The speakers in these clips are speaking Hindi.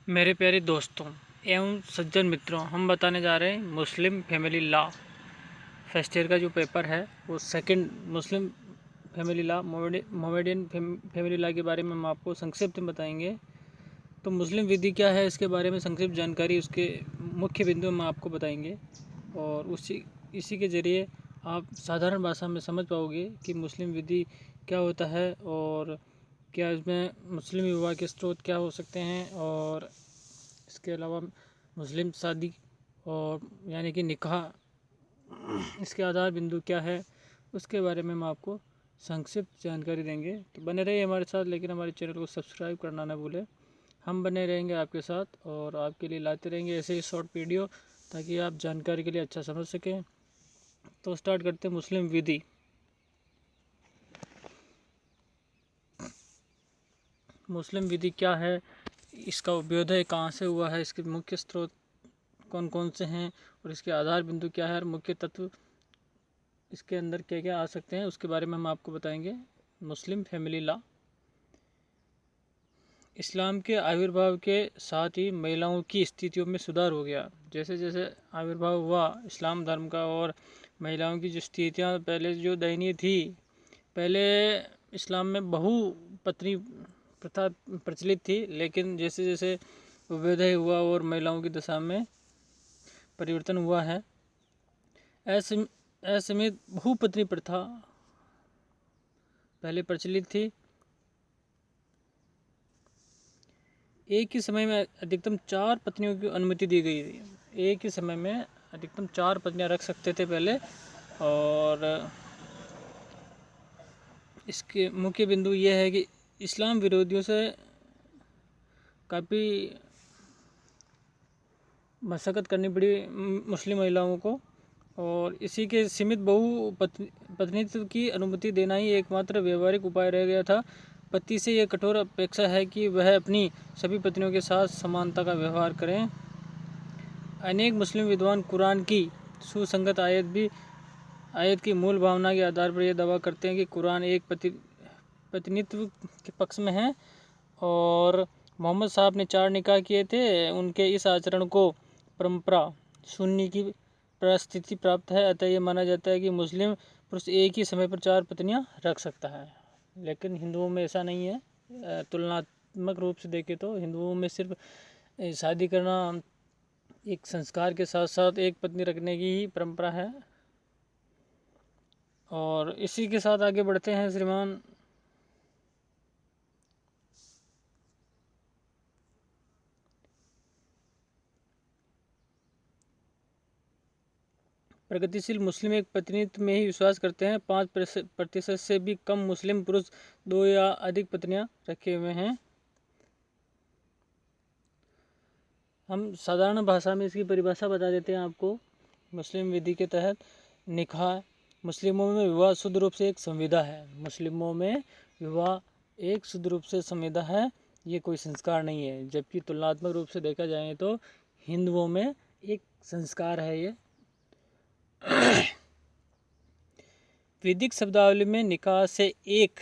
मेरे प्यारे दोस्तों एवं सज्जन मित्रों, हम बताने जा रहे हैं Muslim family law. First year का जो पेपर है वो second Muslim family law Mohammedan family law के बारे में हम आपको संक्षिप्त में बताएंगे। तो मुस्लिम विधि क्या है, इसके बारे में संक्षिप्त जानकारी, उसके मुख्य बिंदु हम आपको बताएंगे और इसी के ज़रिए आप साधारण भाषा में समझ पाओगे कि मुस्लिम विधि क्या होता है और क्या इसमें मुस्लिम विवाह के स्रोत क्या हो सकते हैं, और इसके अलावा मुस्लिम शादी और यानी कि निकाह, इसके आधार बिंदु क्या है, उसके बारे में हम आपको संक्षिप्त जानकारी देंगे। तो बने रहिए हमारे साथ, लेकिन हमारे चैनल को सब्सक्राइब करना ना भूलें। हम बने रहेंगे आपके साथ और आपके लिए लाते रहेंगे ऐसे ही शॉर्ट वीडियो, ताकि आप जानकारी के लिए अच्छा समझ सकें। तो स्टार्ट करते हैं मुस्लिम विधि। मुस्लिम विधि क्या है, इसका उद्भव कहाँ से हुआ है, इसके मुख्य स्रोत कौन कौन से हैं और इसके आधार बिंदु क्या है और मुख्य तत्व इसके अंदर क्या क्या आ सकते हैं, उसके बारे में हम आपको बताएंगे। Muslim family law. इस्लाम के आविर्भाव के साथ ही महिलाओं की स्थितियों में सुधार हो गया। जैसे जैसे आविर्भाव हुआ इस्लाम धर्म का, और महिलाओं की जो स्थितियाँ पहले जो दयनीय थी, पहले इस्लाम में बहु पत्नी प्रथा प्रचलित थी, लेकिन जैसे जैसे उभयोदय हुआ और महिलाओं की दशा में परिवर्तन हुआ है। असमित बहुपत्नी प्रथा पहले प्रचलित थी। एक ही समय में अधिकतम 4 पत्नियों की अनुमति दी गई थी। एक ही समय में अधिकतम 4 पत्नियां रख सकते थे पहले। और इसके मुख्य बिंदु ये है कि इस्लाम विरोधियों से काफ़ी मशक्क़त करनी पड़ी मुस्लिम महिलाओं को, और इसी के सीमित पत्नीत्व की अनुमति देना ही एकमात्र व्यवहारिक उपाय रह गया था। पति से यह कठोर अपेक्षा है कि वह अपनी सभी पत्नियों के साथ समानता का व्यवहार करें। अनेक मुस्लिम विद्वान कुरान की सुसंगत आयत की मूल भावना के आधार पर यह दावा करते हैं कि कुरान एक पत्नीत्व के पक्ष में है, और मोहम्मद साहब ने 4 निकाह किए थे। उनके इस आचरण को परंपरा सुन्नी की परिस्थिति प्राप्त है। अतः यह माना जाता है कि मुस्लिम पुरुष एक ही समय पर 4 पत्नियां रख सकता है, लेकिन हिंदुओं में ऐसा नहीं है। तुलनात्मक रूप से देखें तो हिंदुओं में सिर्फ शादी करना एक संस्कार के साथ साथ एक पत्नी रखने की ही परंपरा है। और इसी के साथ आगे बढ़ते हैं श्रीमान। प्रगतिशील मुस्लिम एक पत्नीत्व में ही विश्वास करते हैं। 5% से भी कम मुस्लिम पुरुष 2 या अधिक पत्नियां रखे हुए हैं। हम साधारण भाषा में इसकी परिभाषा बता देते हैं आपको। मुस्लिम विधि के तहत निकाह, मुस्लिमों में विवाह शुद्ध रूप से एक संविदा है। मुस्लिमों में विवाह एक शुद्ध रूप से संविदा है, ये कोई संस्कार नहीं है। जबकि तुलनात्मक रूप से देखा जाए तो हिंदुओं में एक संस्कार है ये। वैदिक शब्दावली में निकाह से एक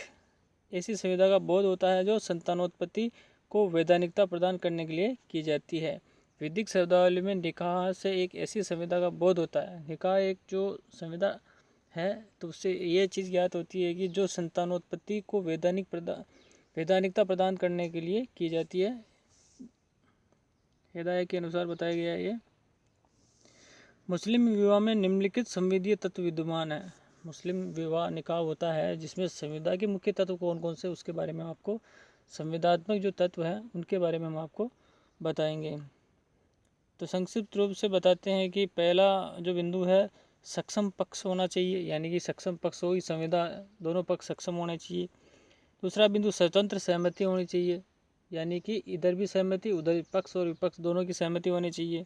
ऐसी संविदा का बोध होता है जो संतानोत्पत्ति को वैधानिकता प्रदान करने के लिए की जाती है। वैदिक शब्दावली में निकाह से एक ऐसी संविदा का बोध होता है। निकाह एक जो संविदा है, तो उससे ये चीज़ ज्ञात होती है कि जो संतानोत्पत्ति को वैधानिकता प्रदान करने के लिए की जाती है। हिदायत के अनुसार बताया गया है ये। मुस्लिम विवाह में निम्नलिखित संविदीय तत्व विद्यमान है। मुस्लिम विवाह निकाह होता है जिसमें संविदा के मुख्य तत्व कौन कौन से, उसके बारे में आपको, संविदात्मक जो तत्व हैं उनके बारे में हम आपको बताएंगे। तो संक्षिप्त रूप से बताते हैं कि पहला जो बिंदु है, सक्षम पक्ष होना चाहिए, यानी कि सक्षम पक्ष हो, संविदा दोनों पक्ष सक्षम होने चाहिए। दूसरा बिंदु, स्वतंत्र सहमति होनी चाहिए, यानी कि इधर भी सहमति, उधर पक्ष और विपक्ष दोनों की सहमति होनी चाहिए।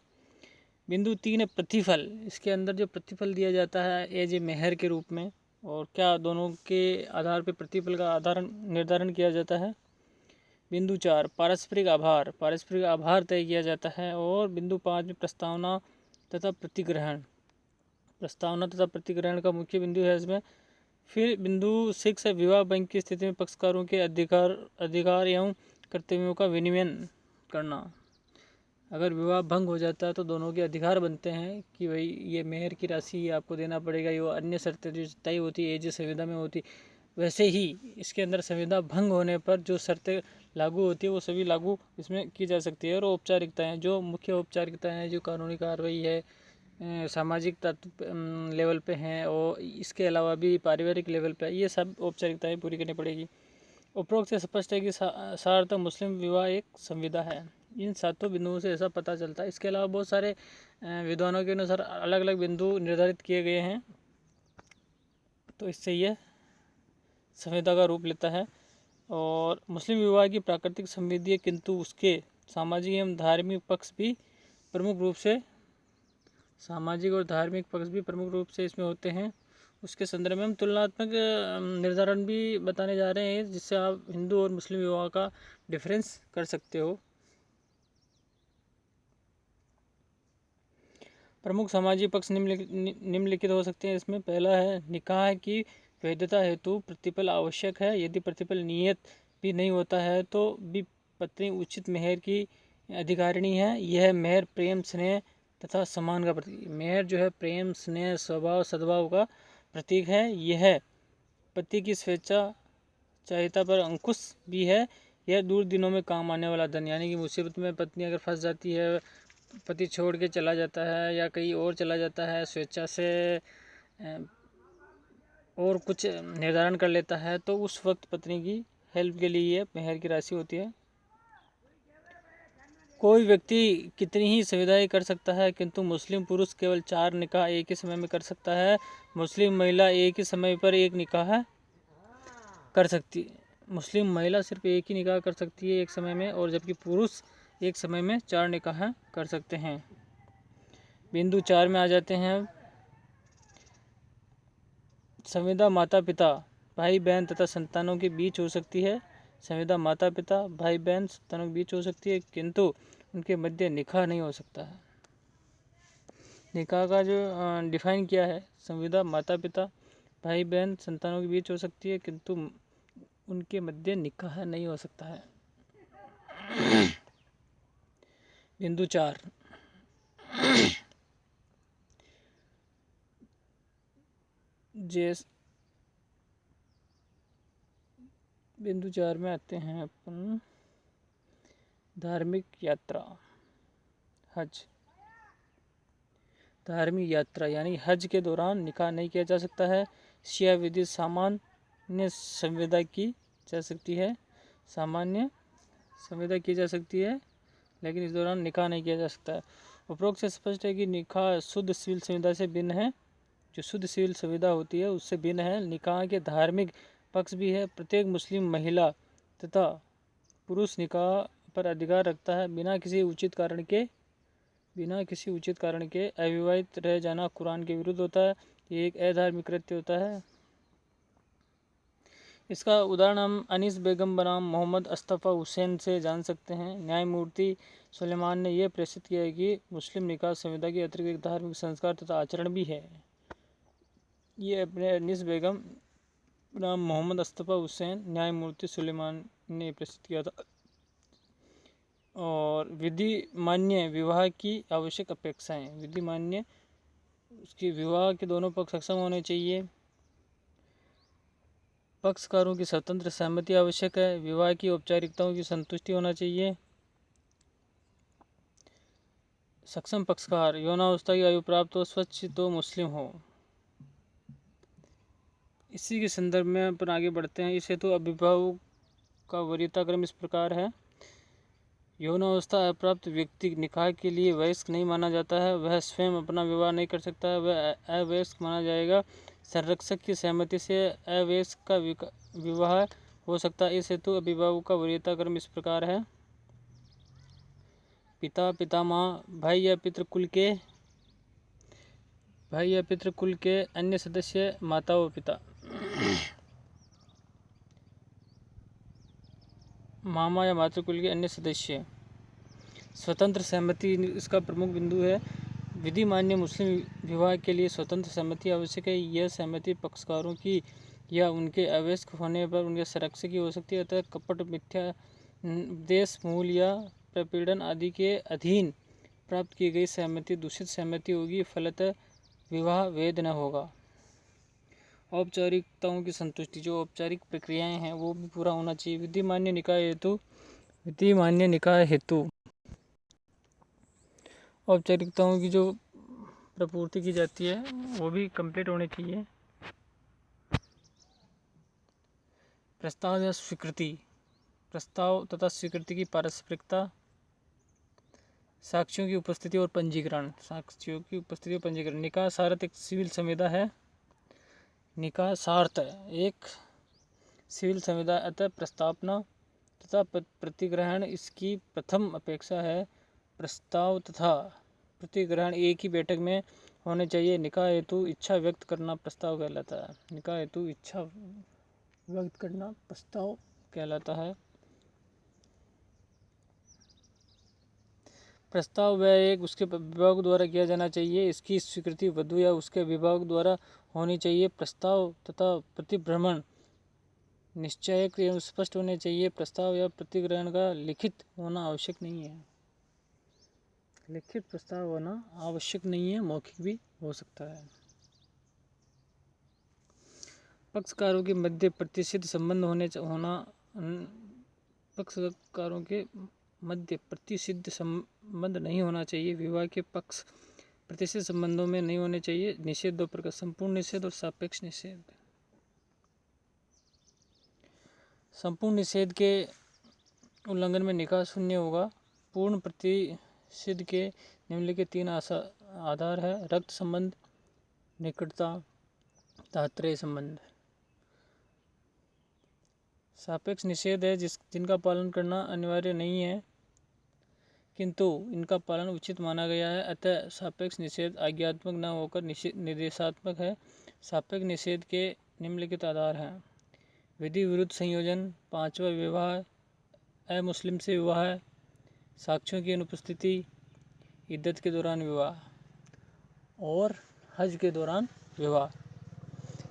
बिंदु 3 है प्रतिफल। इसके अंदर जो प्रतिफल दिया जाता है एज ए मेहर के रूप में, और क्या दोनों के आधार पर प्रतिफल का निर्धारण किया जाता है। बिंदु 4 पारस्परिक आभार तय किया जाता है। और बिंदु 5 में प्रस्तावना तथा प्रतिग्रहण का मुख्य बिंदु है इसमें। फिर बिंदु 6 है विवाह बैंक की स्थिति में पक्षकारों के अधिकार एवं कर्तव्यों का विनियमन करना। अगर विवाह भंग हो जाता है तो दोनों के अधिकार बनते हैं कि भाई ये मेहर की राशि आपको देना पड़ेगा, ये अन्य शर्तें जो तय होती है जो संविदा में होती, वैसे ही इसके अंदर संविदा भंग होने पर जो शर्तें लागू होती है वो सभी लागू इसमें की जा सकती है। और औपचारिकताएं, जो मुख्य औपचारिकताएं हैं, जो कानूनी कार्रवाई है, सामाजिक तत्व लेवल पे हैं और इसके अलावा भी पारिवारिक लेवल पे, ये सब औपचारिकताएं पूरी करनी पड़ेगी। उपरोक्त से स्पष्ट है कि सारतः मुस्लिम विवाह एक संविदा है। इन सातों बिंदुओं से ऐसा पता चलता है। इसके अलावा बहुत सारे विद्वानों के अनुसार अलग अलग बिंदु निर्धारित किए गए हैं, तो इससे यह संविदा का रूप लेता है। और मुस्लिम विवाह की प्राकृतिक समृद्धि है, किंतु उसके सामाजिक एवं धार्मिक पक्ष भी प्रमुख रूप से इसमें होते हैं। उसके संदर्भ में हम तुलनात्मक निर्धारण भी बताने जा रहे हैं, जिससे आप हिंदू और मुस्लिम विवाह का डिफरेंस कर सकते हो। प्रमुख सामाजिक पक्ष निम्नलिखित हो सकते हैं। इसमें पहला है, निकाह की वैधता हेतु प्रतिफल आवश्यक है। यदि प्रतिफल नियत भी नहीं होता है तो भी पत्नी उचित मेहर की अधिकारिणी है। यह मेहर प्रेम, स्नेह तथा सम्मान का प्रतीक। मेहर जो है प्रेम, स्नेह, स्वभाव, सद्भाव का प्रतीक है। यह पति की स्वेच्छा चाहिता पर अंकुश भी है। यह दूर दिनों में काम आने वाला धन, यानी कि मुसीबत में पत्नी अगर फंस जाती है, पति छोड़ के चला जाता है या कहीं और चला जाता है, स्वेच्छा से और कुछ निर्धारण कर लेता है, तो उस वक्त पत्नी की हेल्प के लिए यह मेहर की राशि होती है। कोई व्यक्ति कितनी ही सुविधाएं कर सकता है, किंतु मुस्लिम पुरुष केवल 4 निकाह एक ही समय में कर सकता है। मुस्लिम महिला एक ही समय पर एक निकाह कर सकती है। मुस्लिम महिला सिर्फ एक ही निकाह कर सकती है एक समय में, और जबकि पुरुष एक समय में 4 निकाह कर सकते हैं। बिंदु 4 में आ जाते हैं। संविदा माता पिता, भाई बहन तथा संतानों के बीच हो सकती है। संविदा माता पिता, भाई बहन, संतानों के बीच हो सकती है, किंतु उनके मध्य निकाह नहीं हो सकता है। निकाह का जो डिफाइन किया है, संविदा माता पिता, भाई बहन, संतानों के बीच हो सकती है, किंतु उनके मध्य निकाह नहीं हो सकता है। बिंदु 4, बिंदु 4 में आते हैं अपन, धार्मिक यात्रा, हज। धार्मिक यात्रा यानी हज के दौरान निकाह नहीं किया जा सकता है। शिया विधि सामान्य संविदा की जा सकती है, सामान्य संविदा की जा सकती है, लेकिन इस दौरान निकाह नहीं किया जा सकता है। उपरोक्त से स्पष्ट है कि निकाह शुद्ध सिविल संविदा से भिन्न है। जो शुद्ध सिविल संविदा होती है उससे भिन्न है। निकाह के धार्मिक पक्ष भी है। प्रत्येक मुस्लिम महिला तथा पुरुष निकाह पर अधिकार रखता है। बिना किसी उचित कारण के अविवाहित रह जाना कुरान के विरुद्ध होता है। ये एक अधार्मिक कृत्य होता है। इसका उदाहरण हम अनीस बेगम बनाम मोहम्मद अस्तफ़ा हुसैन से जान सकते हैं। न्यायमूर्ति सुलेमान ने यह प्रेषित किया है कि मुस्लिम निकाह संविदा के अतिरिक्त एक धार्मिक संस्कार तथा आचरण भी है। ये अपने अनीस बेगम बनाम मोहम्मद अस्तफ़ा हुसैन, न्यायमूर्ति सुलेमान ने प्रेषित किया था। और विधि मान्य विवाह की आवश्यक अपेक्षाएं, विधि मान्य उसकी विवाह के दोनों पक्ष सक्षम होने चाहिए। पक्षकारों की स्वतंत्र सहमति आवश्यक है। विवाह की औपचारिकताओं की संतुष्टि होना चाहिए। सक्षम पक्षकार, यौनावस्था की आयु प्राप्त हो, स्वच्छ तो मुस्लिम हो। इसी के संदर्भ में अपन आगे बढ़ते हैं। इस हेतु अभिभावक का वरीयता क्रम इस प्रकार है। यौनावस्था अप्राप्त व्यक्ति निकाह के लिए वयस्क नहीं माना जाता है। वह स्वयं अपना विवाह नहीं कर सकता है, वह अवयस्क माना जाएगा। संरक्षक की सहमति से अवयस्क का विवाह हो सकता है। इस हेतु अभिभावक का वरीयता क्रम इस प्रकार है। पिता, पितामह, भाई या पितृ कुल के अन्य सदस्य, माता व पिता, मामा या मातृकुल के अन्य सदस्य। स्वतंत्र सहमति इसका प्रमुख बिंदु है। विधि मान्य मुस्लिम विवाह के लिए स्वतंत्र सहमति आवश्यक है। यह सहमति पक्षकारों की या उनके अवयस्क होने पर उनके संरक्षक की हो सकती है। अतः कपट, मिथ्या, देश, मूल या प्रपीड़न आदि के अधीन प्राप्त की गई सहमति दूषित सहमति होगी, फलतः विवाह वैध न होगा। औपचारिकताओं की संतुष्टि, जो औपचारिक प्रक्रियाएं हैं वो भी पूरा होना चाहिए। विधिमान्य निकाय हेतु औपचारिकताओं की जो प्रपूर्ति की जाती है वो भी कंप्लीट होनी चाहिए। प्रस्ताव या स्वीकृति, प्रस्ताव तथा स्वीकृति की पारस्परिकता, साक्ष्यों की उपस्थिति और पंजीकरण, निकाह सार्थ एक सिविल संविदा है। निकाह सार्थ एक सिविल संविदा, अतः प्रस्तावना तथा प्रतिग्रहण इसकी प्रथम अपेक्षा है। प्रस्ताव तथा प्रतिग्रहण एक ही बैठक में होने चाहिए। निकाह हेतु इच्छा व्यक्त करना प्रस्ताव कहलाता है। निकाह हेतु इच्छा व्यक्त करना प्रस्ताव कहलाता है। प्रस्ताव वह एक उसके विभाग द्वारा किया जाना चाहिए। इसकी स्वीकृति वधु या उसके विभाग द्वारा होनी चाहिए। प्रस्ताव तथा प्रतिभ्रमण निश्चयक एवं स्पष्ट होने चाहिए। प्रस्ताव या प्रतिग्रहण का लिखित होना आवश्यक नहीं है। लिखित प्रस्ताव होना आवश्यक नहीं है, मौखिक भी हो सकता है। पक्षकारों के मध्य प्रतिष्ठित संबंध पक्षकारों के मध्य प्रतिषिद्ध संबंध नहीं होना चाहिए। विवाह के पक्ष प्रतिष्ठित संबंधों में नहीं होने चाहिए। निषेध दो प्रकार, संपूर्ण निषेध और सापेक्ष निषेध। संपूर्ण निषेध के उल्लंघन में निकाह शून्य होगा। पूर्ण प्रतिषिद्ध के निम्नलिखित तीन आधार है: रक्त संबंध, निकटता, तात्पर्य संबंध। सापेक्ष निषेध है जिनका पालन करना अनिवार्य नहीं है किंतु इनका पालन उचित माना गया है, अतः सापेक्ष निषेध आज्ञात्मक न होकर निर्देशात्मक है। सापेक्ष निषेध के निम्नलिखित आधार हैं: विधि विरुद्ध संयोजन, पांचवा विवाह, अमुस्लिम से विवाह, साक्ष्यों की अनुपस्थिति, इद्दत के दौरान विवाह और हज के दौरान विवाह।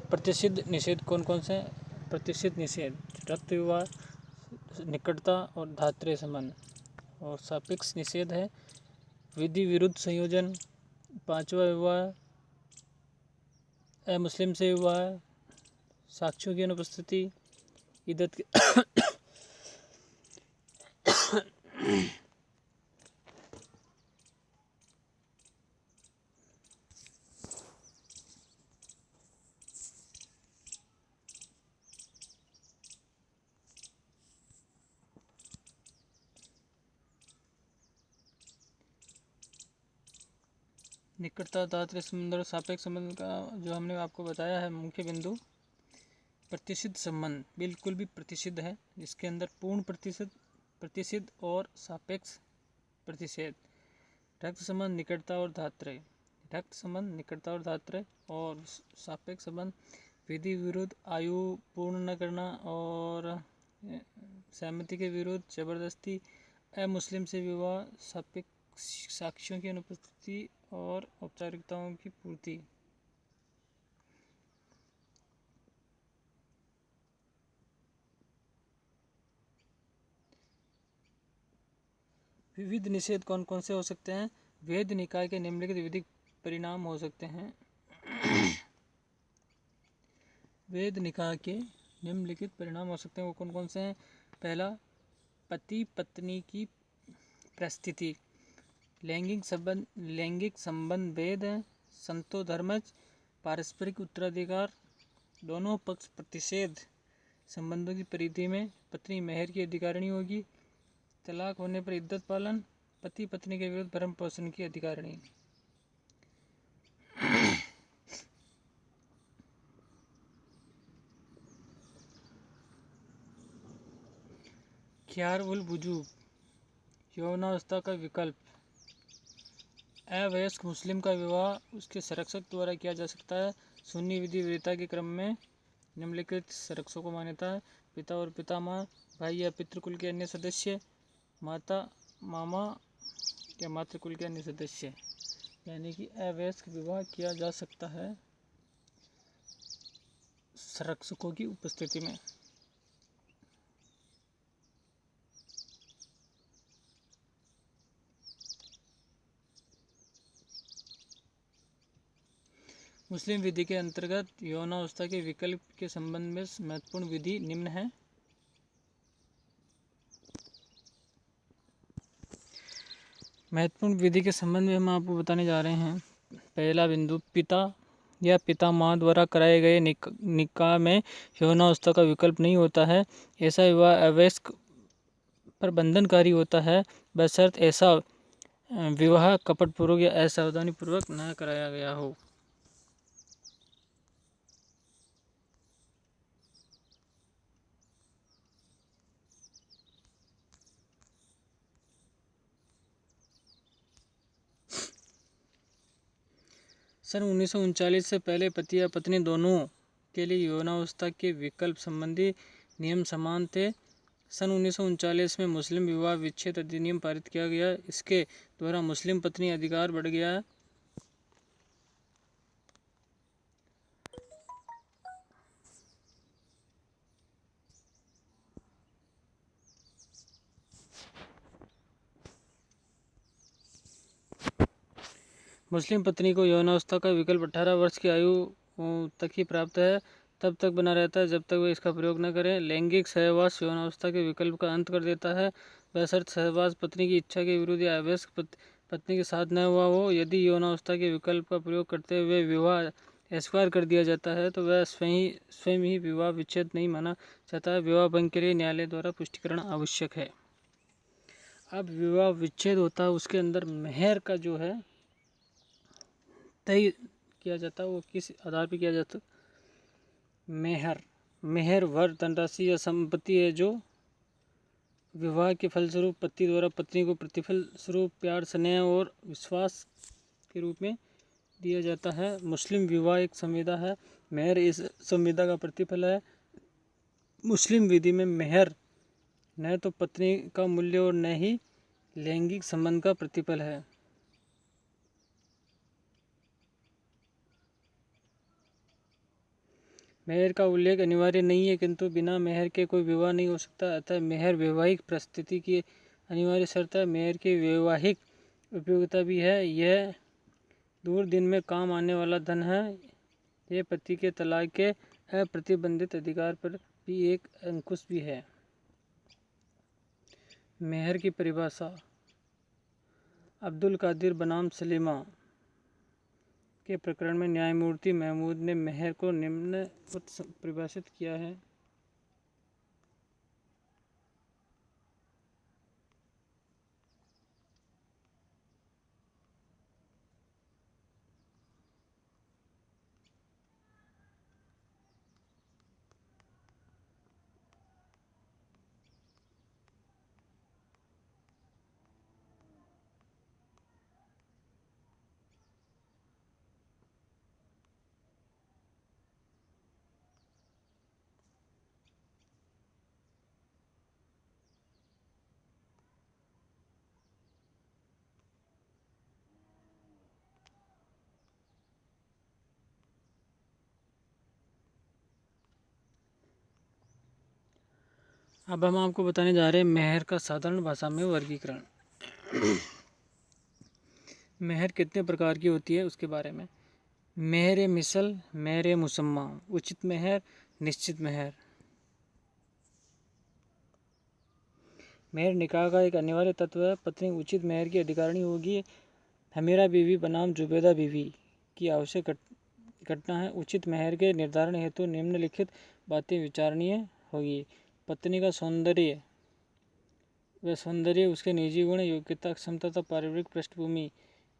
प्रतिषिद्ध निषेध कौन कौन से? प्रतिषिद्ध निषेध रक्त विवाह, निकटता और धात्रेय संबंध। और सापेक्ष निषेध है विधि विरुद्ध संयोजन, पांचवा विवाह, अमुस्लिम से विवाह, साक्ष्यों की अनुपस्थिति, इद्दत के निकटता, तात्पर्य संबंध और सापेक्ष संबंध का जो हमने आपको बताया है मुख्य बिंदु। प्रतिषिद्ध संबंध बिल्कुल भी प्रतिषिद्ध है, जिसके अंदर पूर्ण प्रतिषिद्ध और सापेक्ष प्रतिषेध। रक्त संबंध, निकटता और धात्रेय। रक्त संबंध, निकटता और धात्रेय और सापेक्ष संबंध विधि विरुद्ध, आयु पूर्ण न करना और सहमति के विरुद्ध, जबरदस्ती, अमुस्लिम से विवाह, साक्ष्यों की अनुपस्थिति और औपचारिकताओं की पूर्ति। विविध निषेध कौन कौन से हो सकते हैं? वेद निकाय के निम्नलिखित विधिक परिणाम हो सकते हैं। वेद निकाय के निम्नलिखित परिणाम हो सकते हैं, वो कौन कौन से हैं? पहला, पति पत्नी की परिस्थिति, लैंगिक संबंध वेद, संतो धर्मज, पारस्परिक उत्तराधिकार, दोनों पक्ष प्रतिषेध संबंधों की परिधि में पत्नी मेहर की अधिकारिणी होगी, तलाक होने पर इद्दत पालन, पति पत्नी के विरुद्ध भरण पोषण की अधिकारिणी। ख्यार उल वुजूब, यौवनावस्था का विकल्प, अवयस्क मुस्लिम का विवाह उसके संरक्षक द्वारा किया जा सकता है। सुन्नी विधि वरीयता के क्रम में निम्नलिखित संरक्षकों को मान्यता है: पिता और पितामह, भाई या पितृकुल के अन्य सदस्य, माता मामा या मातृकुल के अन्य सदस्य। यानी कि अवयस्क विवाह किया जा सकता है संरक्षकों की उपस्थिति में। मुस्लिम विधि के अंतर्गत यौनावस्था के विकल्प के संबंध में महत्वपूर्ण विधि निम्न है। महत्वपूर्ण विधि के संबंध में हम आपको बताने जा रहे हैं। पहला बिंदु, पिता या पितामह द्वारा कराए गए निकाह में यौनावस्था का विकल्प नहीं होता है। ऐसा विवाह अवैध पर बंधनकारी होता है, बशर्ते ऐसा विवाह कपटपूर्वक या असावधानीपूर्वक न कराया गया हो। सन 1939 से पहले पति या पत्नी दोनों के लिए यौनावस्था के विकल्प संबंधी नियम समान थे। सन 1939 में मुस्लिम विवाह विच्छेद अधिनियम पारित किया गया। इसके द्वारा मुस्लिम पत्नी अधिकार बढ़ गया। मुस्लिम पत्नी को यौनावस्था का विकल्प 18 वर्ष की आयु तक ही प्राप्त है, तब तक बना रहता है जब तक वे इसका प्रयोग न करें। लैंगिक सहवास यौनावस्था के विकल्प का अंत कर देता है, बशर्ते सहवास पत्नी की इच्छा के विरुद्ध या अवयस्क पत्नी के साथ न हुआ हो। यदि यौनावस्था के विकल्प का प्रयोग करते हुए विवाह अस्वीकार कर दिया जाता है तो वह स्वयं ही विवाह विच्छेद नहीं माना जाता है। विवाह भंग के लिए न्यायालय द्वारा पुष्टिकरण आवश्यक है। अब विवाह विच्छेद होता है, उसके अंदर मेहर का जो है तय किया जाता है। वो किस आधार पर किया जाता है? मेहर वह धनराशि या संपत्ति है जो विवाह के फलस्वरूप पति द्वारा पत्नी को प्रतिफल स्वरूप प्यार, स्नेह और विश्वास के रूप में दिया जाता है। मुस्लिम विवाह एक संविदा है, मेहर इस संविदा का प्रतिफल है। मुस्लिम विधि में मेहर न तो पत्नी का मूल्य और न ही लैंगिक संबंध का प्रतिफल है। मेहर का उल्लेख अनिवार्य नहीं है, किंतु बिना मेहर के कोई विवाह नहीं हो सकता। अतः मेहर वैवाहिक परिस्थिति की अनिवार्य शर्त है। मेहर की वैवाहिक उपयोगिता भी है। यह दूर दिन में काम आने वाला धन है। यह पति के तलाक के अप्रतिबंधित अधिकार पर भी एक अंकुश भी है। मेहर की परिभाषा। अब्दुल कादिर बनाम सलीमा के प्रकरण में न्यायमूर्ति महमूद ने मेहर को निम्नवत परिभाषित किया है। अब हम आपको बताने जा रहे हैं मेहर का साधारण भाषा में वर्गीकरण। मेहर कितने प्रकार की होती है उसके बारे में। मेहर मिसल, मेहर मुसम्मा, उचित मेहर, निश्चित मेहर। मेहर निकाह का एक अनिवार्य तत्व है। पत्नी उचित मेहर की अधिकारिणी होगी। हमीरा बीवी बनाम जुबैदा बीवी की आवश्यक घटना है। उचित मेहर के निर्धारण हेतु निम्नलिखित बातें विचारणीय होगी। पत्नी का सौंदर्य व सौंदर्य, उसके निजी गुण, योग्यता, क्षमता तथा पारिवारिक पृष्ठभूमि,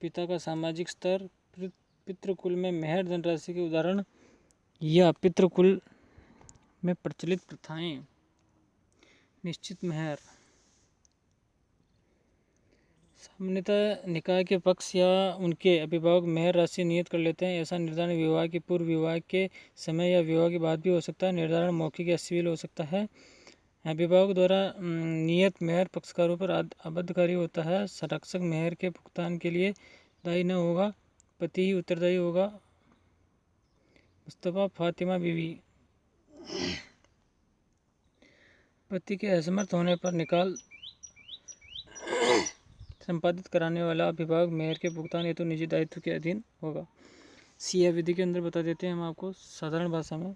पिता का सामाजिक स्तर, पितृकुल में मेहर धनराशि के उदाहरण या पितृकुल में प्रचलित प्रथाएं। निश्चित मेहर। सामान्यतः निकाह के पक्ष या उनके अभिभावक मेहर राशि नियत कर लेते हैं। ऐसा निर्धारण विवाह के पूर्व, विवाह के समय या विवाह के बाद भी हो सकता है। निर्धारण मौखिक या सिविल हो सकता है। अभिभावक द्वारा नियत मेहर पक्षकारों पर अबाध्यकारी होता है। संरक्षक मेहर के भुगतान के लिए दायी न होगा, पति ही उत्तरदायी होगा। मुस्तफा फातिमा बीवी। पति के असमर्थ होने पर निकाह संपादित कराने वाला अभिभावक मेहर के भुगतान हेतु निजी दायित्व के अधीन होगा। सिया विधि के अंदर बता देते हैं हम आपको साधारण भाषा में।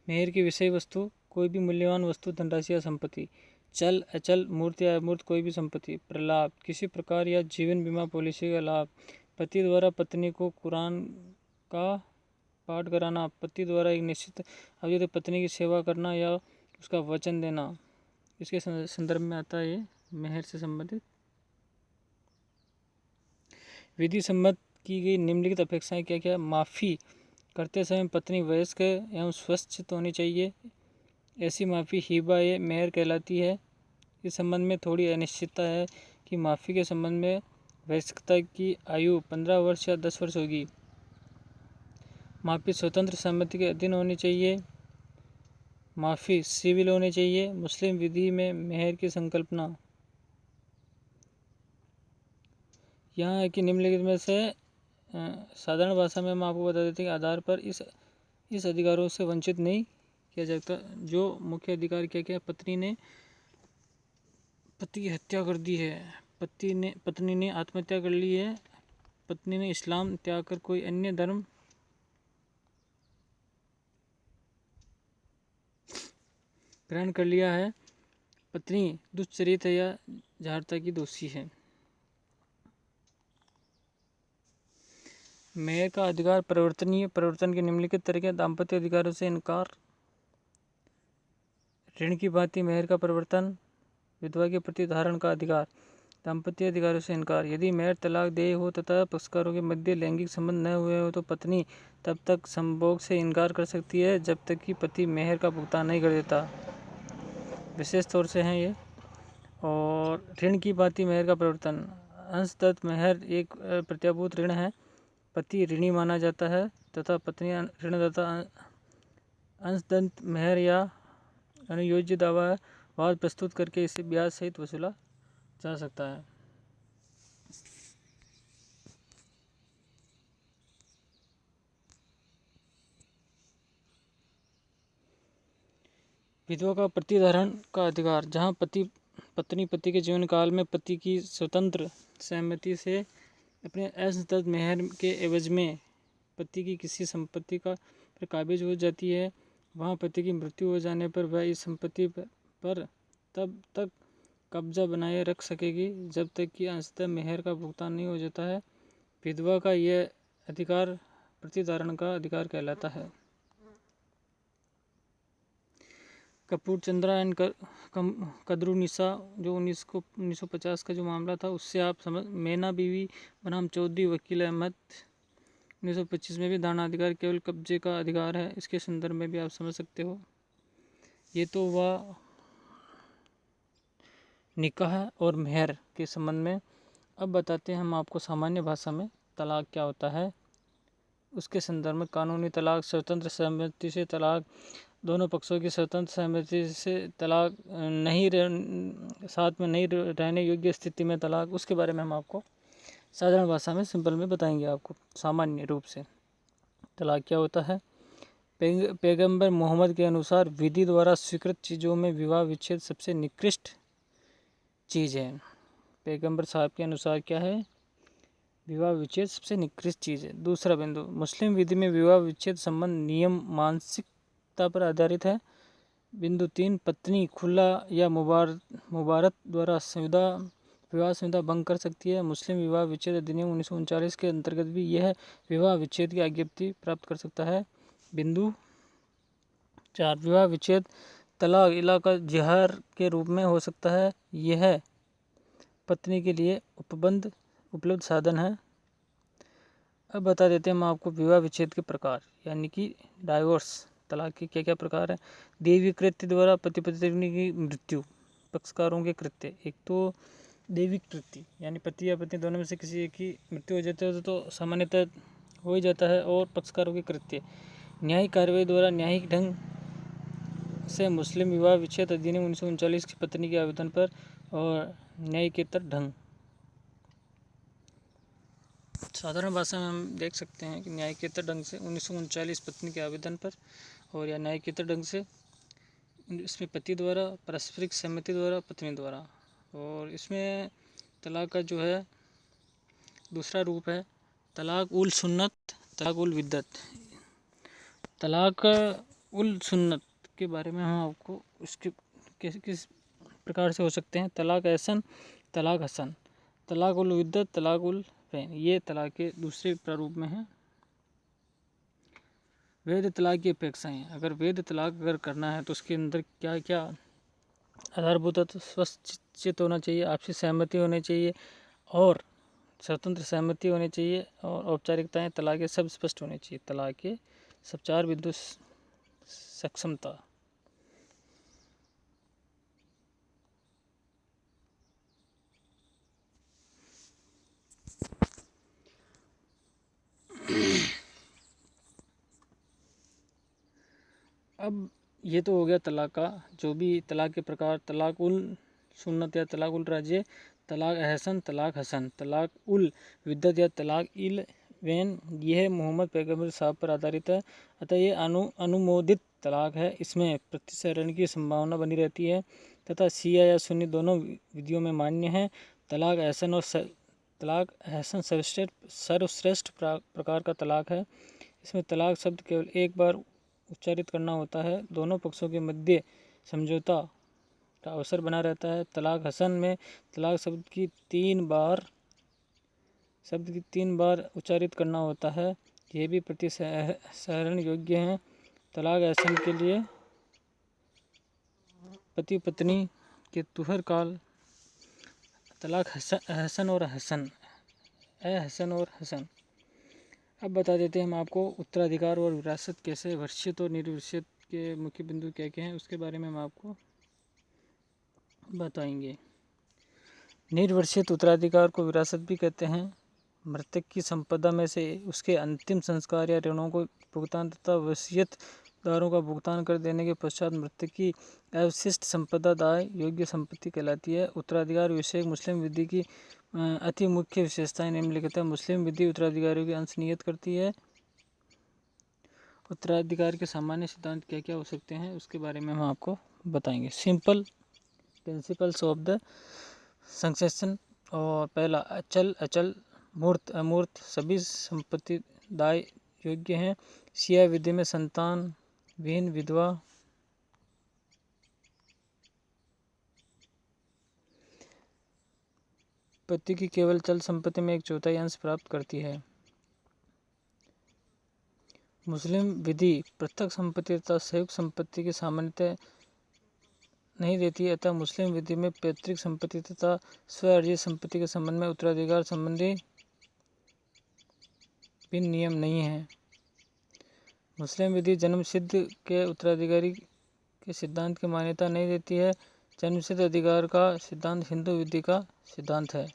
मेहर की विषय वस्तु कोई भी मूल्यवान वस्तु, धनराशि या संपत्ति। चल अचल, मूर्त या अमूर्त कोई भी संपत्ति। प्रलाप किसी प्रकार या जीवन बीमा पॉलिसी का लाभ। पति द्वारा पत्नी को कुरान का पाठ कराना। पति द्वारा एक निश्चित अवधि तक पत्नी की सेवा करना या उसका वचन देना। इसके संदर्भ में आता है ये मेहर से संबंधित। विधि सम्मत की गई निम्नलिखित अपेक्षाएं क्या क्या। माफ़ी करते समय पत्नी वयस्क एवं स्वस्थ होनी चाहिए। ऐसी माफ़ी हिबा ए मेहर कहलाती है। इस संबंध में थोड़ी अनिश्चितता है कि माफ़ी के संबंध में वयस्कता की आयु 15 वर्ष या 10 वर्ष होगी। माफ़ी स्वतंत्र सहमति के अधीन होनी चाहिए। माफ़ी सिविल होनी चाहिए। मुस्लिम विधि में मेहर की संकल्पना यहाँ है कि निम्नलिखित में से साधारण भाषा में हम आपको बता देते हैं कि आधार पर इस अधिकारों से वंचित नहीं किया जाता। जो मुख्य अधिकार क्या क्या। पत्नी ने पति की हत्या कर दी है। पत्नी ने आत्महत्या कर ली है। पत्नी ने इस्लाम त्याग कर कोई अन्य धर्म ग्रहण कर लिया है। पत्नी दुष्चरित्र या जारता की दोषी है। मेहर का अधिकार परिवर्तनीय। परिवर्तन के निम्नलिखित तरीके। दाम्पत्य अधिकारों से इनकार। ऋण की भांति मेहर का परिवर्तन। विधवा के प्रति धारण का अधिकार। दाम्पत्य अधिकारों से इनकार। यदि मेहर तलाक देय हो तथा पक्षकारों के मध्य लैंगिक संबंध न हुए हो तो पत्नी तब तक संभोग से इनकार कर सकती है जब तक कि पति मेहर का भुगतान नहीं कर देता। विशेष तौर से हैं ये। और ऋण की भांति मेहर का परिवर्तन। अंशतः मेहर एक प्रत्याभूत ऋण है। पति ऋणी माना जाता है तथा पत्नी ऋणदाता। अंशतः मेहर या अनुयोज्य दावा वाद प्रस्तुत करके इसे ब्याज सहित वसूला जा सकता है। विधवा का प्रतिधारण का अधिकार। जहाँ पत्नी पति के जीवन काल में पति की स्वतंत्र सहमति से अपने असंतत मेहर के एवज में पति की किसी संपत्ति का पर काबिज हो जाती है, वहाँ पति की मृत्यु हो जाने पर वह इस संपत्ति पर तब तक कब्जा बनाए रख सकेगी जब तक कि अंशतः मेहर का भुगतान नहीं हो जाता है। विधवा का यह अधिकार प्रतिधारण का अधिकार कहलाता है। कपूर चंद्रा एंड कदरुनिसा जो 1950 का जो मामला था उससे आप समझ। मैना बीवी बनाम चौधरी वकील अहमद 1925 में भी धारणाधिकार केवल कब्जे का अधिकार है। इसके संदर्भ में भी आप समझ सकते हो। ये तो हुआ निकाह और मेहर के संबंध में। अब बताते हैं हम आपको सामान्य भाषा में तलाक क्या होता है उसके संदर्भ में। कानूनी तलाक स्वतंत्र सहमति से तलाक। दोनों पक्षों की स्वतंत्र सहमति से तलाक। साथ में नहीं रहने योग्य स्थिति में तलाक। उसके बारे में हम आपको साधारण भाषा में सिंपल में बताएंगे आपको सामान्य रूप से तलाक क्या होता है। पैगंबर मोहम्मद के अनुसार विधि द्वारा स्वीकृत चीज़ों में विवाह विच्छेद सबसे निकृष्ट चीज़ है। पैगंबर साहब के अनुसार क्या है, विवाह विच्छेद सबसे निकृष्ट चीज़ है। दूसरा बिंदु, मुस्लिम विधि में विवाह विच्छेद संबंध नियम मानसिकता पर आधारित है। बिंदु 3, पत्नी खुला या मुबारत द्वारा विवाह संविदा भंग कर सकती है। मुस्लिम विवाह विच्छेद अधिनियम 1939 के अंतर्गत भी यह विवाह विच्छेद की आज्ञप्ति प्राप्त कर सकता है। बिंदु 4, विवाह विच्छेद तलाक इलाका जिहार के रूप में हो सकता है। यह पत्नी के लिए उपलब्ध साधन है। अब बता देते हैं हम आपको विवाह विच्छेद के प्रकार, यानी कि डाइवोर्स तलाक के क्या क्या प्रकार हैं। दैवी कृत्य द्वारा पति पत्नी की मृत्यु। पक्षकारों के कृत्य, एक तो दैविक कृत्य यानी पति या पत्नी दोनों में से किसी एक की मृत्यु हो जाती है तो सामान्यतः हो ही जाता है। और पक्षकारों के कृत्य, न्यायिक कार्रवाई द्वारा न्यायिक ढंग से मुस्लिम विवाह विच्छेद अधिनियम 1939 की पत्नी के आवेदन पर और न्यायिकेतर ढंग। साधारण भाषा में हम देख सकते हैं कि न्यायिकेतर ढंग से 1939 पत्नी के आवेदन पर और या न्यायिकेतर ढंग से इसमें पति द्वारा, पारस्परिक सहमति द्वारा, पत्नी द्वारा। और इसमें तलाक का जो है दूसरा रूप है तलाक उल सुन्नत, तलाक उल विद्दत। तलाक उल सुन्नत के बारे में हम आपको इसके किस प्रकार से हो सकते हैं। तलाक एहसन, तलाक हसन, तलाक उल विद्दत, तलाक उल फ़ैन, ये तलाक के दूसरे प्रारूप में हैं। वैध तलाक की अपेक्षाएं, अगर वैध तलाक अगर करना है तो उसके अंदर क्या क्या आधारभूत है, तो स्वस्थ चित्त होना चाहिए, आपसी सहमति होनी चाहिए और स्वतंत्र सहमति होनी चाहिए और औपचारिकताएं तलाक के सब स्पष्ट होने चाहिए। तलाक के सब 4 बिंदु सक्षमता। अब ये तो हो गया तलाक का, जो भी तलाक के प्रकार, तलाक उल सुन्नत या तलाक उल राज्य, तलाक अहसन, तलाक हसन, तलाक उल विद्दत या तलाक इल वैन, यह मोहम्मद पैगंबर साहब पर आधारित है, अतः ये अनुमोदित तलाक है। इसमें प्रतिसरण की संभावना बनी रहती है तथा शिया या सुन्नी दोनों विधियों में मान्य है। तलाक अहसन और तलाक अहसन सर्वश्रेष्ठ प्रकार का तलाक है। इसमें तलाक शब्द केवल एक बार उच्चारित करना होता है, दोनों पक्षों के मध्य समझौता का अवसर बना रहता है। तलाक हसन में तलाक शब्द की 3 बार उच्चारित करना होता है, यह भी प्रतिसरण योग्य है। तलाक अहसन के लिए पति पत्नी के तुहर काल। तलाक अहसन और हसन, अहसन और हसन। अब बता देते हैं हम आपको उत्तराधिकार और विरासत कैसे, वर्षित और निर्वर्षित के मुख्य बिंदु क्या क्या हैं उसके बारे में हम आपको बताएंगे। निर्वर्षित उत्तराधिकार को विरासत भी कहते हैं। मृतक की संपदा में से उसके अंतिम संस्कार या ऋणों को भुगतान तथा वसीयतदारों का भुगतान कर देने के पश्चात मृतक की अवशिष्ट संपदा दाय योग्य संपत्ति कहलाती है। उत्तराधिकार विषयक मुस्लिम विधि की अति मुख्य विशेषताएं निम्नलिखित है। मुस्लिम विधि उत्तराधिकारियों के अंश नियत करती है। उत्तराधिकार के सामान्य सिद्धांत क्या क्या हो सकते हैं उसके बारे में हम आपको बताएंगे। Simple principles of the succession. और पहला, अचल अचल मूर्त अमूर्त सभी संपत्ति दाय योग्य हैं। शिया विधि में संतान विहीन विधवा पति की केवल चल संपत्ति में 1/4 अंश प्राप्त करती है। मुस्लिम विधि पृथक संपत्ति तथा संयुक्त संपत्ति की सामान्यता नहीं देती, अतः मुस्लिम विधि में पैतृक संपत्ति तथा स्वअर्जित संपत्ति के संबंध में उत्तराधिकार संबंधी भिन्न नियम नहीं है। मुस्लिम विधि जन्मसिद्ध के उत्तराधिकारी के सिद्धांत की मान्यता नहीं देती है। जन्मसिद्ध अधिकार का सिद्धांत हिंदू विधि का सिद्धांत है।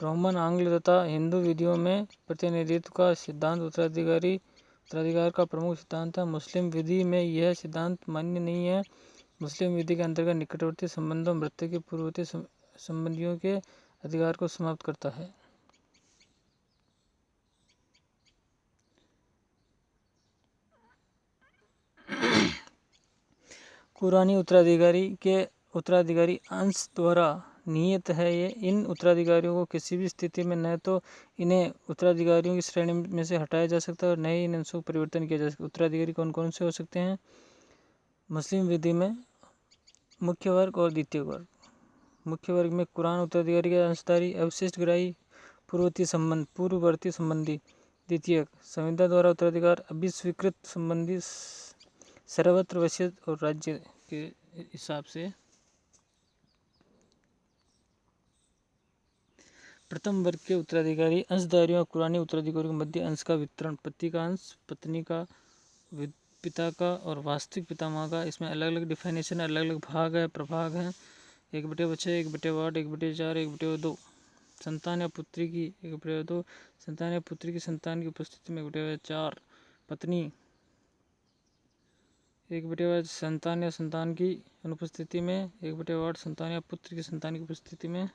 रोमन, आंग्ल तथा हिंदू विधियों में प्रतिनिधित्व का सिद्धांत उत्तराधिकार का प्रमुख सिद्धांत है। मुस्लिम विधि में यह सिद्धांत मान्य नहीं है। मुस्लिम विधि के अंतर्गत निकटवर्ती संबंधों मृत्यु के पूर्ववर्ती संबंधियों के अधिकार को समाप्त करता है। कुरानी उत्तराधिकारी अंश द्वारा नियत है। ये इन उत्तराधिकारियों को किसी भी स्थिति में न तो इन्हें उत्तराधिकारियों की श्रेणी में से हटाया जा सकता है और न ही इन अंशों को परिवर्तन किया जा सकता। उत्तराधिकारी कौन कौन से हो सकते हैं मुस्लिम विधि में? मुख्य वर्ग और द्वितीय वर्ग। मुख्य वर्ग में कुरान उत्तराधिकारी के अंशधारी, अवशिष्ट ग्राही, पूर्ववर्ती संबंधी। द्वितीय, संविदा द्वारा उत्तराधिकार, अभिस्वीकृत संबंधी, सर्वत्र वसीयत और राज्य के हिसाब से। प्रथम वर्ग के उत्तराधिकारी अंशधारियों और कुरानी उत्तराधिकारियों के मध्य अंश का वितरण, पति का अंश, पत्नी का, पिता का और वास्तविक पितामह का। इसमें अलग अलग डिफिनेशन, अलग अलग भाग है, प्रभाग है। 1/6, 1/8, 1/4, 1/2। संतान या पुत्री की 1/2, संतान या पुत्री की संतान की उपस्थिति में 1/4। पत्नी 1/8, संतान या संतान की अनुपस्थिति में 1/8, संतान या पुत्र की संतान की उपस्थिति में।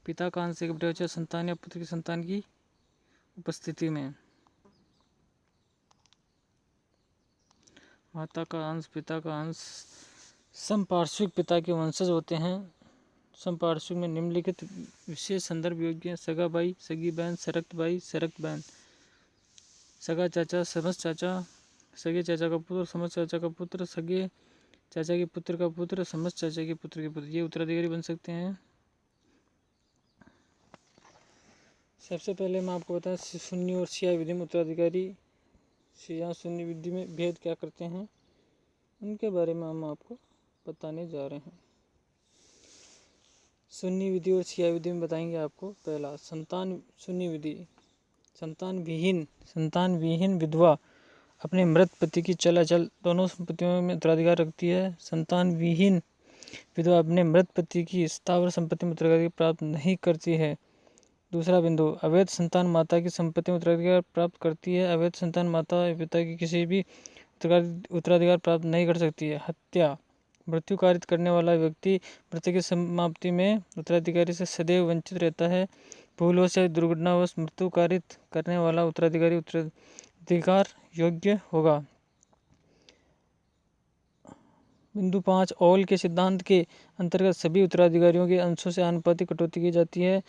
पिता का अंश 1/6, संतान या पुत्र की संतान की उपस्थिति में। माता का अंश, पिता का अंश समपार्श्विक पिता के वंशज होते हैं। समपार्श्विक में निम्नलिखित विशेष संदर्भ योग्य हैं: सगा भाई, सगी बहन, सरक्त भाई, सरक्त बहन, सगा चाचा, समस्त चाचा, सगे चाचा का पुत्र, समस्त चाचा का पुत्र, सगे चाचा के पुत्र का पुत्र, समस्त चाचा के पुत्र के पुत्र, ये उत्तराधिकारी बन सकते हैं। सबसे पहले मैं आपको बताएं सुन्नी और शिया विधि में उत्तराधिकारी शिया सुन्नी विधि में भेद क्या करते हैं, उनके बारे में हम आपको बताने जा रहे हैं। सुन्नी विधि और शिया विधि में बताएंगे आपको। पहला, संतान सुन्नी विधि, संतान विहीन विधवा अपने मृत पति की चलाचल दोनों संपत्तियों में उत्तराधिकार रखती है। संतान विहीन विधवा अपने मृत पति की स्थावर संपत्ति में उत्तराधिकार प्राप्त नहीं करती है। दूसरा बिंदु, अवैध संतान माता की संपत्ति में उत्तराधिकार प्राप्त करती है। अवैध संतान माता पिता की किसी भी उत्तराधिकार प्राप्त नहीं कर सकती है। हत्या, मृत्यु कारित करने वाला व्यक्ति मृत्यु की समाप्ति में उत्तराधिकारी से सदैव वंचित रहता है। भूलवश या दुर्घटनावश मृत्यु कारित करने वाला उत्तराधिकारी उत्तराधिकार योग्य होगा। बिंदु 5, ऑल के सिद्धांत के अंतर्गत सभी उत्तराधिकारियों के अंशों से आनुपातिक कटौती की जाती है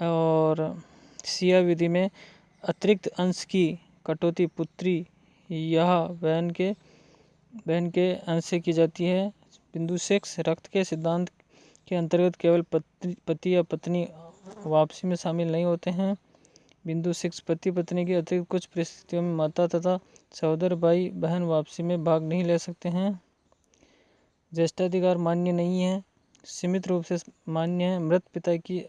और शिया विधि में अतिरिक्त अंश की कटौती पुत्री या बहन के अंश से की जाती है। बिंदु 6, रक्त के सिद्धांत के अंतर्गत केवल पति या पत्नी वापसी में शामिल नहीं होते हैं। बिंदु 6, पति पत्नी की अतिरिक्त कुछ परिस्थितियों में माता तथा सहोदर भाई बहन वापसी में भाग नहीं ले सकते हैं। ज्येष्ठाधिकार मान्य नहीं है, सीमित रूप से मान्य है। मृत पिता की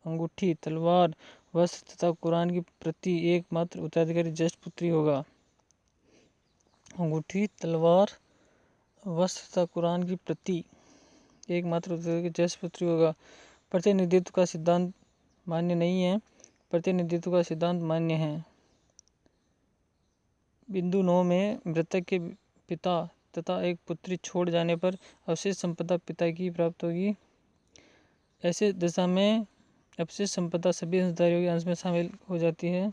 अंगूठी, तलवार, वस्त्र तथा कुरान की प्रति एकमात्र उत्तराधिकारी ज्येष्ठ पुत्री होगा। अंगूठी, तलवार, वस्त्र तथा कुरान की प्रति एकमात्र उत्तराधिकारी ज्येष्ठ पुत्री होगा। प्रतिनिधित्व का सिद्धांत मान्य नहीं है, प्रतिनिधित्व का सिद्धांत मान्य है। बिंदु 9 में मृतक के पिता तथा एक पुत्री छोड़ जाने पर अवशेष संपदा पिता की प्राप्त होगी। ऐसे दशा में अवशेष संपदा सभी अंशधारियों के अंश में शामिल हो जाती है।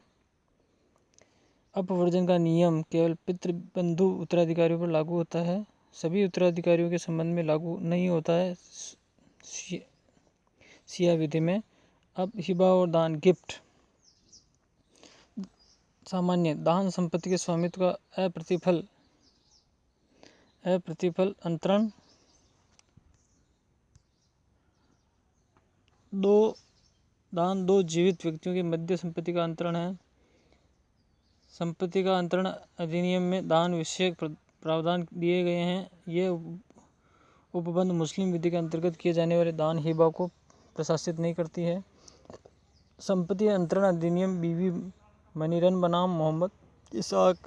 अपवर्जन का नियम केवल पितृबंधु उत्तराधिकारियों पर लागू होता है, सभी उत्तराधिकारियों के संबंध में लागू नहीं होता है। शिया विधि में अब हिबा और दान, गिफ्ट। सामान्य दान संपत्ति के स्वामित्व का अप्रतिफल अंतरण। दान दो जीवित व्यक्तियों के मध्य संपत्ति का अंतरण है। संपत्ति का अंतरण अधिनियम में दान विषयक प्रावधान दिए गए हैं। ये उपबंध मुस्लिम विधि के अंतर्गत किए जाने वाले दान हिबा को प्रशासित नहीं करती है। संपत्ति अंतरण अधिनियम बीबी मनीरन बनाम मोहम्मद इसाक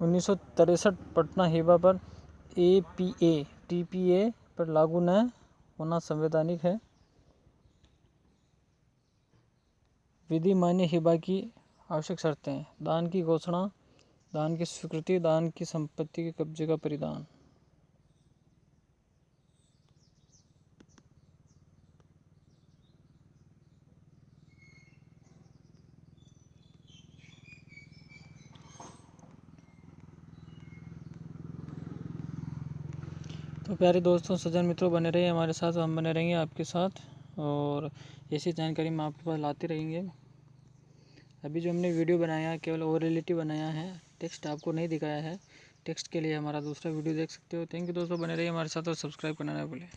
1963 पटना हिबा पर टीपीए पर लागू न होना संवैधानिक है। विधि मान्य हिबा की आवश्यक शर्तें: दान की घोषणा, दान की स्वीकृति, दान की संपत्ति के कब्जे का परिधान। तो प्यारे दोस्तों, सज्जन मित्रों, बने रहिए हमारे साथ, हम बने रहेंगे आपके साथ और ऐसी जानकारी हम आपके पास लाते रहेंगे। अभी जो हमने वीडियो बनाया है केवल ओरलिटी बनाया है, टेक्स्ट आपको नहीं दिखाया है। टेक्स्ट के लिए हमारा दूसरा वीडियो देख सकते हो। थैंक यू दोस्तों, बने रहिए हमारे साथ और सब्सक्राइब करना ना भूलें।